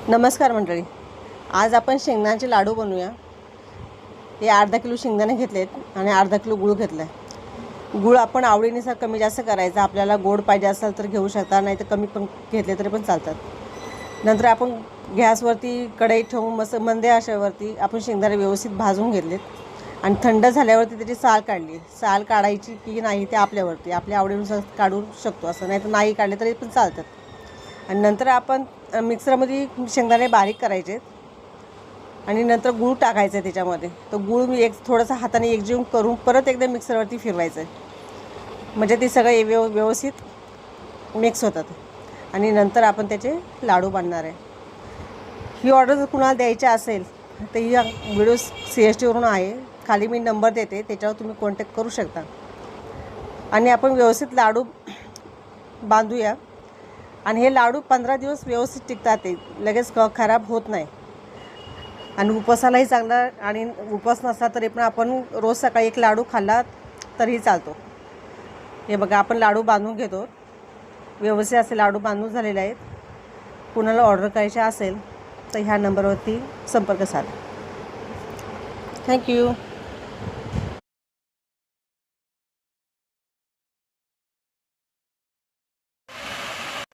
नमस्कार मंडळी, आज आपण शेंगदाण्याचे लाडू बनवूया। हे अर्धा किलो शेंगदाणे घेतलेत आणि अर्धा किलो गूळ घेतला आहे। गूळ आपण आवडीनुसार कमी जास्त करायचा। आपल्याला गोड पाहिजे असेल तर घेऊ शकता, नाही तर कमी पण घेतले तरी पण चालतात। नंतर आपण गॅसवरती कढई ठेवून मस्त मंद आचेवरती आपण शेंगदाणे व्यवस्थित भाजून घेतलेत आणि थंड झाल्यावरती त्याची साल काढली। साल काढायची की नाही ते आपल्यावरती, आपल्या आवडीनुसार काढू शकतो, असं नाही तर नाही काढले तरी पण चालतात। आणि नंतर आपण मिक्सरमध्ये शेंगदाणे बारीक करायचे आणि नंतर गूळ टाकायचं त्याच्यामध्ये। तो गूळ मी थोडासा हाताने एकजीव करून परत एकदा मिक्सरवरती फिरवायचं, म्हणजे ते सगळे व्यवस्थित मिक्स होतात। आणि नंतर आपण त्याचे लाडू बांधणार आहे। ही ऑर्डर जर कुणाला द्यायची असेल तर ही व्हिडिओ CSTवरून आहे, खाली मी नंबर देते, त्याच्यावर तुम्ही कॉन्टॅक्ट करू शकता। आणि आपण व्यवस्थित लाडू बांधूया। आणि हे लाडू 15 दिवस व्यवस्थित टिकतात, ते लगेच खराब होत नाही। आणि उपवासालाही चांगला, आणि उपवास नसला तरी पण आपण रोज सकाळी एक लाडू खाल्ला तरीही चालतो। हे बघा, आपण लाडू बांधून घेतो। व्यवस्थित असे लाडू बांधून झालेले आहेत। कुणाला ऑर्डर करायचे असेल तर ह्या नंबरवरती संपर्क साधा। थँक्यू।